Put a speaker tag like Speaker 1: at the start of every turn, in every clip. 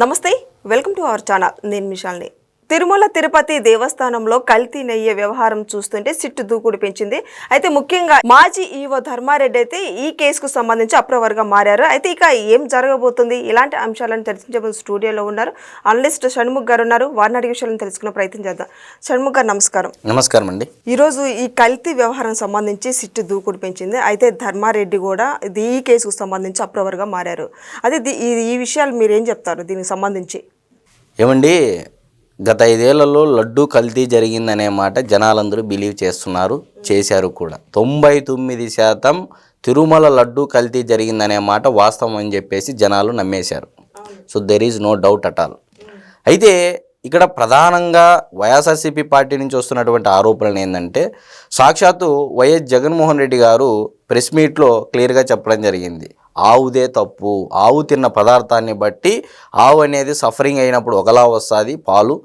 Speaker 1: నమస్తే, welcome to our channel. నేను మిషాల్ని. తిరుమల తిరుపతి దేవస్థానంలో కల్తీ నెయ్యి వ్యవహారం చూస్తుంటే సిట్టు దూకుడు పెంచింది. అయితే ముఖ్యంగా మాజీ ఈవో ధర్మారెడ్డి అయితే ఈ కేసుకు సంబంధించి అప్రవర్గా మారారు. అయితే ఇక ఏం జరగబోతుంది, ఇలాంటి అంశాలను చర్చించబోతున్న స్టూడియోలో ఉన్నారు అనలిస్ట్ షణ్ముఖ్ గారు ఉన్నారు. వారిని అడిగే విషయాలను తెలుసుకునే ప్రయత్నం చేద్దాం. షణ్ముఖ్ గారు నమస్కారం.
Speaker 2: నమస్కారం అండి.
Speaker 1: ఈరోజు ఈ కల్తీ వ్యవహారం సంబంధించి సిట్టు దూకుడు పెంచింది. అయితే ధర్మారెడ్డి కూడా ఈ కేసుకు సంబంధించి అప్రవర్గా మారారు. అదే ఈ విషయాలు మీరు ఏం చెప్తారు దీనికి సంబంధించి?
Speaker 2: ఏమండి, గత 5 ఏళ్లలో లడ్డూ కల్తీ జరిగిందనే మాట జనాలందరూ బిలీవ్ చేస్తున్నారు, చేశారు కూడా. 99% తిరుమల లడ్డూ కల్తీ జరిగిందనే మాట వాస్తవం అని చెప్పేసి జనాలు నమ్మేశారు. So there is no doubt at all. అయితే ఇక్కడ ప్రధానంగా వైఎస్ఆర్సీపీ పార్టీ నుంచి వస్తున్నటువంటి ఆరోపణలు ఏంటంటే, సాక్షాత్తు వైఎస్ జగన్మోహన్ రెడ్డి గారు ప్రెస్ మీట్లో క్లియర్గా చెప్పడం జరిగింది. ఆవుదే తప్పు, ఆవు తిన్న పదార్థాన్ని బట్టి ఆవు అనేది సఫరింగ్ అయినప్పుడు ఒకలా వస్తుంది పాలు,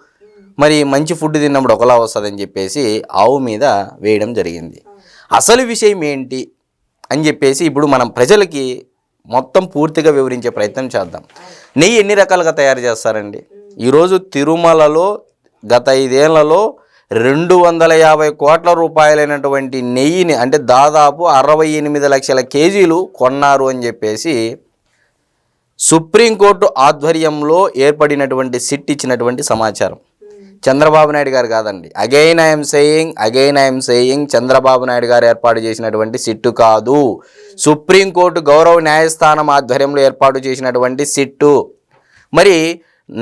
Speaker 2: మరి మంచి ఫుడ్ తిన్నప్పుడు ఒకలా వస్తుంది అని చెప్పేసి ఆవు మీద వేయడం జరిగింది. అసలు విషయం ఏంటి అని చెప్పేసి ఇప్పుడు మనం ప్రజలకి మొత్తం పూర్తిగా వివరించే ప్రయత్నం చేద్దాం. నెయ్యి ఎన్ని రకాలుగా తయారు చేస్తారండి? ఈరోజు తిరుమలలో గత 5 ఏళ్లలో 250 కోట్ల రూపాయలైనటువంటి నెయ్యిని, అంటే దాదాపు 68 లక్షల కేజీలు కొన్నారు అని చెప్పేసి సుప్రీంకోర్టు ఆధ్వర్యంలో ఏర్పడినటువంటి సిట్ ఇచ్చినటువంటి సమాచారం. చంద్రబాబు నాయుడు గారు కాదండి. Again I'm saying Chandrababu Naidu గారు ఏర్పాటు చేసినటువంటి సిట్టు కాదు, సుప్రీంకోర్టు గౌరవ న్యాయస్థానం ఆధ్వర్యంలో ఏర్పాటు చేసినటువంటి సిట్టు. మరి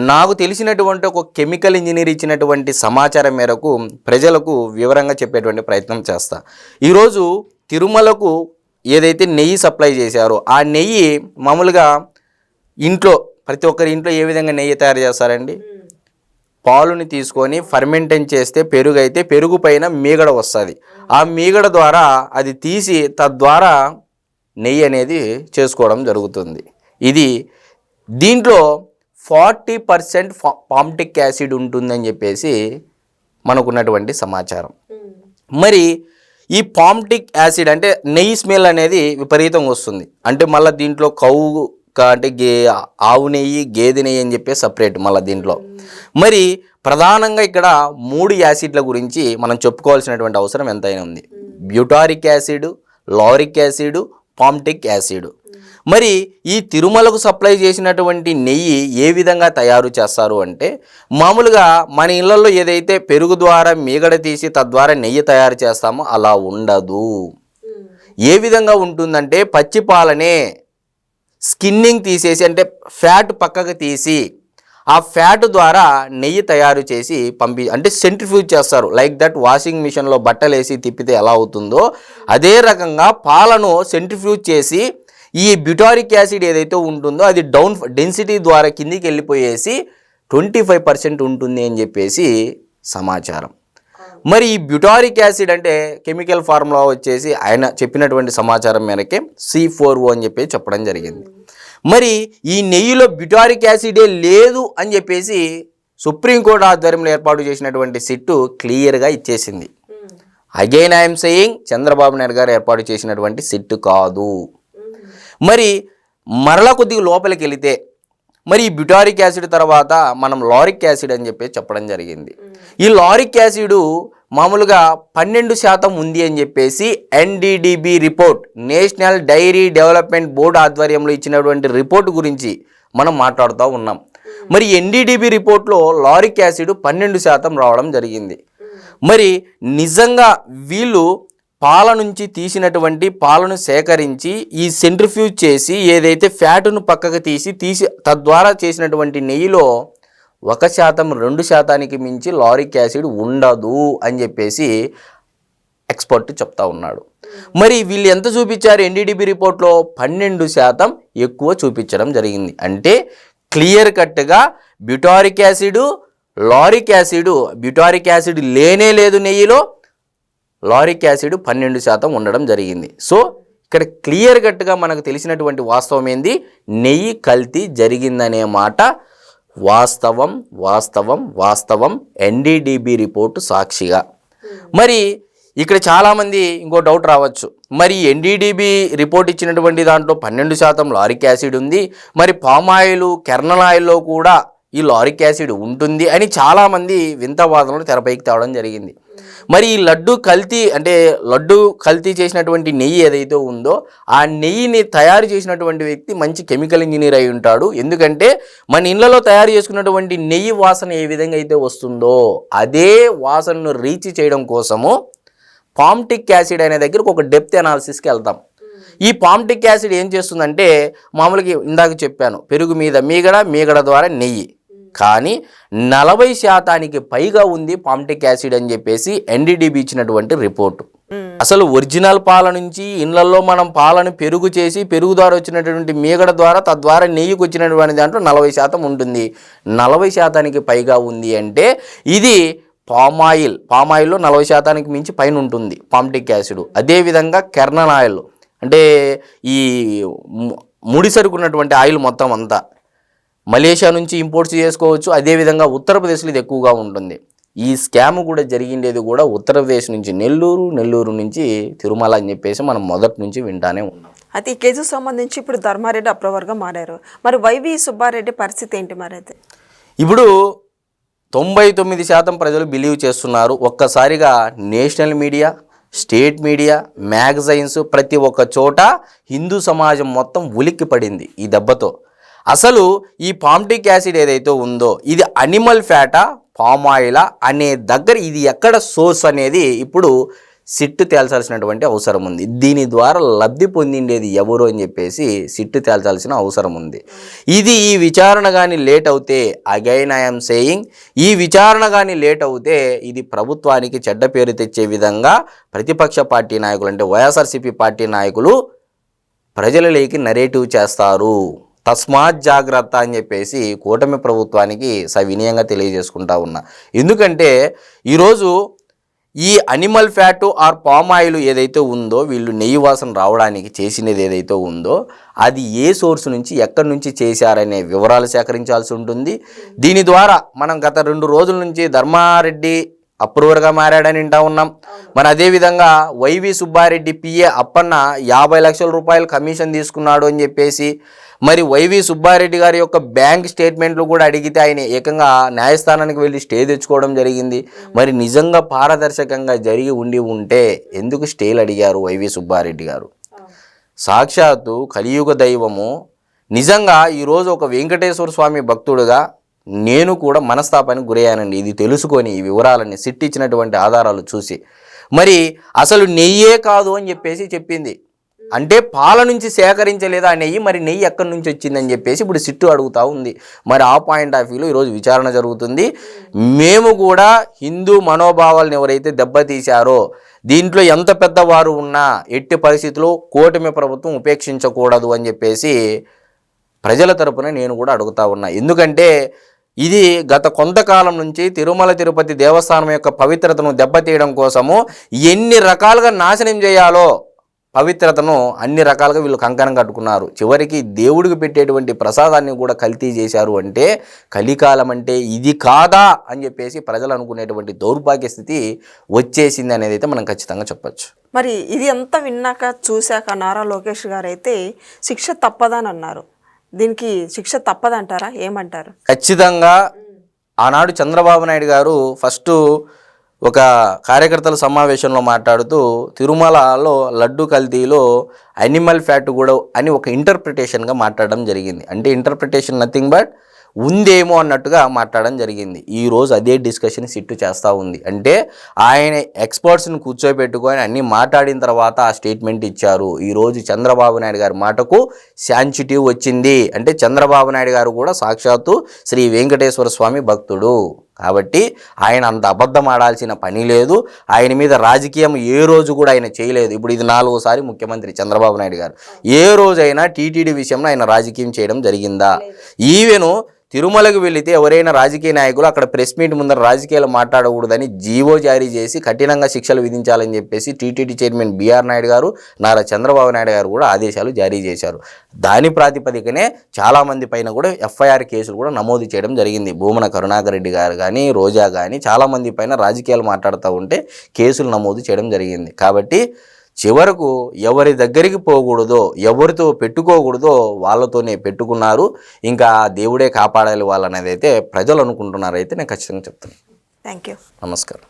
Speaker 2: నాకు తెలిసినటువంటి ఒక కెమికల్ ఇంజనీర్ ఇచ్చినటువంటి సమాచారం మేరకు ప్రజలకు వివరంగా చెప్పేటువంటి ప్రయత్నం చేస్తా. ఈరోజు తిరుమలకు ఏదైతే నెయ్యి సప్లై చేశారో ఆ నెయ్యి మామూలుగా ఇంట్లో ప్రతి ఒక్కరి ఇంట్లో ఏ విధంగా నెయ్యి తయారు చేస్తారండి? పాలుని తీసుకొని ఫర్మెంటేషన్ చేస్తే పెరుగు అయితే పెరుగు పైన మీగడ వస్తుంది. ఆ మీగడ ద్వారా అది తీసి తద్వారా నెయ్యి అనేది చేసుకోవడం జరుగుతుంది. ఇది దీంట్లో 40% పామ్టిక్ యాసిడ్ ఉంటుందని చెప్పేసి మనకున్నటువంటి సమాచారం. మరి ఈ పామ్టిక్ యాసిడ్ అంటే నెయ్యి స్మెల్ అనేది విపరీతంగా వస్తుంది. అంటే మళ్ళీ దీంట్లో అంటే ఆవు నెయ్యి, గేదె నెయ్యి అని చెప్పి సపరేట్ మళ్ళీ దీంట్లో. మరి ప్రధానంగా ఇక్కడ 3 యాసిడ్ల గురించి మనం చెప్పుకోవాల్సినటువంటి అవసరం ఎంతైనా ఉంది. Butyric acid, lauric acid, palmitic acid. మరి ఈ తిరుమలకు సప్లై చేసినటువంటి నెయ్యి ఏ విధంగా తయారు చేస్తారు అంటే, మామూలుగా మన ఇళ్లలో ఏదైతే పెరుగు ద్వారా మీగడ తీసి తద్వారా నెయ్యి తయారు చేస్తామో అలా ఉండదు. ఏ విధంగా ఉంటుందంటే, పచ్చి పాలనే స్కిన్నింగ్ తీసేసి, అంటే ఫ్యాట్ పక్కకు తీసి ఆ ఫ్యాట్ ద్వారా నెయ్యి తయారు చేసి అంటే సెంట్రిఫ్యూజ్ చేస్తారు. లైక్ దట్ వాషింగ్ మిషన్లో బట్టలు వేసి తిప్పితే ఎలా అవుతుందో అదే రకంగా పాలను సెంట్రిఫ్యూజ్ చేసి ఈ బ్యూటారిక్ యాసిడ్ ఏదైతే ఉంటుందో అది డెన్సిటీ ద్వారా కిందికి వెళ్ళిపోయేసి 25% ఉంటుంది అని చెప్పేసి సమాచారం. మరి ఈ బ్యూటారిక్ యాసిడ్ అంటే కెమికల్ ఫార్ములా వచ్చేసి ఆయన చెప్పినటువంటి సమాచారం మేరకే C4O అని చెప్పి చెప్పడం జరిగింది. మరి ఈ నెయ్యిలో బ్యూటారిక్ యాసిడే లేదు అని చెప్పేసి సుప్రీంకోర్టు ఆధ్వర్యంలో ఏర్పాటు చేసినటువంటి సిట్టు క్లియర్గా ఇచ్చేసింది. Again I'm saying Chandrababu Naidu గారు ఏర్పాటు చేసినటువంటి సిట్టు కాదు. మరి మరలా కొద్దిగా లోపలికి వెళితే మరి ఈ బ్యూటారిక్ యాసిడ్ తర్వాత మనం లారిక్ యాసిడ్ అని చెప్పి చెప్పడం జరిగింది. ఈ లారిక్ యాసిడ్ మామూలుగా 12% ఉంది అని చెప్పేసి NDDB report, national dairy development board ఆధ్వర్యంలో ఇచ్చినటువంటి రిపోర్ట్ గురించి మనం మాట్లాడుతూ ఉన్నాం. మరి NDDB రిపోర్ట్లో లారిక్ యాసిడ్ 12% రావడం జరిగింది. మరి నిజంగా వీళ్ళు పాల నుంచి తీసినటువంటి పాలను సేకరించి ఈ సెంట్రిఫ్యూజ్ చేసి ఏదైతే ఫ్యాటును పక్కకు తీసి తద్వారా చేసినటువంటి నెయ్యిలో 1%, 2%కి మించి లారిక్ యాసిడ్ ఉండదు అని చెప్పేసి ఎక్స్పర్ట్ చెప్తా ఉన్నాడు. మరి వీళ్ళు ఎంత చూపించారు? NDDB రిపోర్ట్లో 12% ఎక్కువ చూపించడం జరిగింది. అంటే క్లియర్ కట్గా butyric acid, lauric acid, butyric acid లేనే లేదు నెయ్యిలో, లారిక్ యాసిడ్ 12% ఉండడం జరిగింది. సో ఇక్కడ క్లియర్ కట్గా మనకు తెలిసినటువంటి వాస్తవం ఏంది? నెయ్యి కల్తీ జరిగిందనే మాట వాస్తవం. NDDB రిపోర్టు సాక్షిగా. మరి ఇక్కడ చాలామంది ఇంకో డౌట్ రావచ్చు, మరి ఎన్డీడీబీ రిపోర్ట్ ఇచ్చినటువంటి దాంట్లో 12% లారిక్ యాసిడ్ ఉంది, మరి పామ్ ఆయిల్ కెర్నల్ ఆయిల్లో కూడా ఈ లారిక్ యాసిడ్ ఉంటుంది అని చాలామంది వింత వాదనలు తెరపైకి తేవడం జరిగింది. మరి ఈ లడ్డు కల్తీ చేసినటువంటి నెయ్యి ఏదైతే ఉందో ఆ నెయ్యిని తయారు చేసినటువంటి వ్యక్తి మంచి కెమికల్ ఇంజనీర్ అయి ఉంటాడు. ఎందుకంటే మన ఇళ్లలో తయారు చేసుకున్నటువంటి నెయ్యి వాసన ఏ విధంగా అయితే వస్తుందో అదే వాసనను రీచ్ చేయడం కోసము పామ్టిక్ యాసిడ్ అనే దగ్గరకు ఒక డెప్త్ అనాలిసిస్కి వెళ్తాం. ఈ పామ్టిక్ యాసిడ్ ఏం చేస్తుందంటే, మామూలుగా ఇందాక చెప్పాను, పెరుగు మీద మీగడ ద్వారా నెయ్యి, కానీ 40% పైగా ఉంది పామ్టిక్ యాసిడ్ అని చెప్పేసి ఎన్డీడీబీ ఇచ్చినటువంటి రిపోర్టు. అసలు ఒరిజినల్ పాల నుంచి ఇళ్లలో మనం పాలను పెరుగు చేసి పెరుగు ద్వారా వచ్చినటువంటి మీగడ ద్వారా తద్వారా నెయ్యికి వచ్చినటువంటి దాంట్లో 40% ఉంటుంది. 40% పైగా ఉంది అంటే ఇది పామాయిల్లో 40% మించి పైన ఉంటుంది పామ్టిక్ యాసిడ్. అదేవిధంగా కెర్నల్ ఆయిల్ అంటే ఈ ముడి సరుకున్నటువంటి ఆయిల్ మొత్తం అంతా మలేషియా నుంచి ఇంపోర్ట్స్ చేసుకోవచ్చు. అదేవిధంగా ఉత్తరప్రదేశ్లో ఇది ఎక్కువగా ఉంటుంది. ఈ స్కామ్ కూడా జరిగిండేది కూడా ఉత్తరప్రదేశ్ నుంచి నెల్లూరు నుంచి తిరుమల అని చెప్పేసి మనం మొదటి నుంచి వింటానే ఉన్నాం.
Speaker 1: అయితే ఈ కేసుకు సంబంధించి ఇప్పుడు ధర్మారెడ్డి అప్రూవర్గా మారారు. మరి వైవి సుబ్బారెడ్డి పరిస్థితి ఏంటి? మరి అయితే
Speaker 2: ఇప్పుడు 99% ప్రజలు బిలీవ్ చేస్తున్నారు. ఒక్కసారిగా national media, state media, magazines ప్రతి ఒక్క చోట హిందూ సమాజం మొత్తం ఉలిక్కి పడింది ఈ దెబ్బతో. అసలు ఈ పామ్టిక్ యాసిడ్ ఏదైతే ఉందో ఇది అనిమల్ ఫ్యాటా పామ్ ఆయిలా అనే దగ్గర ఇది ఎక్కడ సోర్స్ అనేది ఇప్పుడు సిట్టు తేల్చాల్సినటువంటి అవసరం ఉంది. దీని ద్వారా లబ్ధి పొందిండేది ఎవరు అని చెప్పేసి సిట్టు తేల్చాల్సిన అవసరం ఉంది. ఈ విచారణ కానీ లేట్ అవుతే, అగైన్ ఐఎమ్ సేయింగ్, ఈ విచారణ కానీ లేట్ అవుతే ఇది ప్రభుత్వానికి చెడ్డ పేరు తెచ్చే విధంగా ప్రతిపక్ష పార్టీ నాయకులు అంటే వైఎస్ఆర్సీపీ పార్టీ నాయకులు ప్రజలలోకి నరేటివ్ చేస్తారు. తస్మాత్ జాగ్రత్త అని చెప్పేసి కూటమి ప్రభుత్వానికి సవినయంగా తెలియజేసుకుంటా ఉన్నా. ఎందుకంటే ఈరోజు ఈ animal fat or palm oil ఏదైతే ఉందో వీళ్ళు నెయ్యి వాసన రావడానికి చేసినది ఏదైతే ఉందో అది ఏ సోర్స్ నుంచి ఎక్కడి నుంచి చేశారనే వివరాలు సేకరించాల్సి ఉంటుంది. దీని ద్వారా మనం గత 2 రోజుల నుంచి ధర్మారెడ్డి అప్రూవర్గా మారాడని వింటా ఉన్నాం. మరి అదేవిధంగా వైవి సుబ్బారెడ్డి పిఏ అప్పన్న 50 లక్షల రూపాయలు కమిషన్ తీసుకున్నాడు అని చెప్పేసి, మరి వైవి సుబ్బారెడ్డి గారి యొక్క బ్యాంక్ స్టేట్మెంట్లు కూడా అడిగితే ఆయన ఏకంగా న్యాయస్థానానికి వెళ్ళి స్టే తెచ్చుకోవడం జరిగింది. మరి నిజంగా పారదర్శకంగా జరిగి ఉంటే ఎందుకు స్టేలు అడిగారు వైవి సుబ్బారెడ్డి గారు? సాక్షాత్తు కలియుగ దైవము. నిజంగా ఈరోజు ఒక వెంకటేశ్వర స్వామి భక్తుడుగా నేను కూడా మనస్తాపానికి గురయ్యానండి. ఇది తెలుసుకొని ఈ వివరాలన్నీ సిట్ ఇచ్చినటువంటి ఆధారాలు చూసి, మరి అసలు నెయ్యే కాదు అని చెప్పేసి చెప్పింది. అంటే పాల నుంచి సేకరించలేదా నెయ్యి, మరి నెయ్యి ఎక్కడి నుంచి వచ్చిందని చెప్పేసి ఇప్పుడు సిట్టు అడుగుతూ ఉంది. మరి ఆ పాయింట్ ఆఫ్ వ్యూలో ఈరోజు విచారణ జరుగుతుంది. మేము కూడా హిందూ మనోభావాలను ఎవరైతే దెబ్బతీశారో దీంట్లో ఎంత పెద్దవారు ఉన్నా ఎట్టి పరిస్థితుల్లో కూటమి ప్రభుత్వం ఉపేక్షించకూడదు అని చెప్పేసి ప్రజల తరపున నేను కూడా అడుగుతా ఉన్నా. ఎందుకంటే ఇది గత కొంతకాలం నుంచి తిరుమల తిరుపతి దేవస్థానం యొక్క పవిత్రతను దెబ్బతీయడం కోసము ఎన్ని రకాలుగా నాశనం చేయాలో పవిత్రతను అన్ని రకాలుగా వీళ్ళు కంకణం కట్టుకున్నారు. చివరికి దేవుడికి పెట్టేటువంటి ప్రసాదాన్ని కూడా కల్తీ చేశారు. అంటే కలికాలం అంటే ఇది కాదా అని చెప్పేసి ప్రజలు అనుకునేటువంటి దౌర్భాగ్య స్థితి వచ్చేసింది అనేది అయితే మనం ఖచ్చితంగా చెప్పచ్చు.
Speaker 1: మరి ఇది అంతా విన్నాక చూశాక నారా లోకేష్ గారు అయితే శిక్ష తప్పదని అన్నారు. దీనికి శిక్ష తప్పదంటారా? ఏమంటారు?
Speaker 2: ఖచ్చితంగా ఆనాడు చంద్రబాబు నాయుడు గారు ఫస్ట్ ఒక కార్యకర్తల సమావేశంలో మాట్లాడుతూ తిరుమలలో లడ్డు కల్తీలో అనిమల్ ఫ్యాట్ కూడా అని ఒక ఇంటర్ప్రిటేషన్గా మాట్లాడడం జరిగింది. అంటే ఇంటర్ప్రిటేషన్ నథింగ్ బట్ ఉందేమో అన్నట్టుగా మాట్లాడడం జరిగింది. ఈరోజు అదే డిస్కషన్ సిట్టు చేస్తూ ఉంది. అంటే ఆయన ఎక్స్పర్ట్స్ని కూర్చోబెట్టుకొని అన్నీ మాట్లాడిన తర్వాత ఆ స్టేట్మెంట్ ఇచ్చారు. ఈరోజు చంద్రబాబు నాయుడు గారి మాటకు సెన్సిటివ్ వచ్చింది. అంటే చంద్రబాబు నాయుడు గారు కూడా సాక్షాత్తు శ్రీ వెంకటేశ్వర స్వామి భక్తుడు కాబట్టి ఆయన అంత అబద్ధం ఆడాల్సిన పని లేదు. ఆయన మీద రాజకీయం ఏ రోజు కూడా ఆయన చేయలేదు. ఇప్పుడు ఇది 4వసారి ముఖ్యమంత్రి చంద్రబాబు నాయుడు గారు. ఏ రోజైనా టీటీడీ విషయంలో ఆయన రాజకీయం చేయడం జరిగిందా? ఈవెను తిరుమలకు వెళితే ఎవరైనా రాజకీయ నాయకులు అక్కడ ప్రెస్ మీట్ ముందర రాజకీయాలు మాట్లాడకూడదని జీవో జారీ చేసి కఠినంగా శిక్షలు విధించాలని చెప్పేసి టీటీడీ చైర్మన్ బీఆర్ నాయుడు గారు, నారా చంద్రబాబు నాయుడు గారు కూడా ఆదేశాలు జారీ చేశారు. దాని ప్రాతిపదికనే చాలామంది పైన కూడా ఎఫ్ఐఆర్ కేసులు కూడా నమోదు చేయడం జరిగింది. భూమన కరుణాకర్ రెడ్డి గారు కానీ, రోజా కానీ చాలామంది పైన రాజకీయాలు మాట్లాడుతూ ఉంటే కేసులు నమోదు చేయడం జరిగింది. కాబట్టి చివరకు ఎవరి దగ్గరికి పోకూడదో, ఎవరితో పెట్టుకోకూడదో వాళ్ళతోనే పెట్టుకున్నారు. ఇంకా దేవుడే కాపాడాలి వాళ్ళనేది అయితే ప్రజలు అనుకుంటున్నారైతే నేను ఖచ్చితంగా చెప్తాను.
Speaker 1: Thank you.
Speaker 2: నమస్కారం.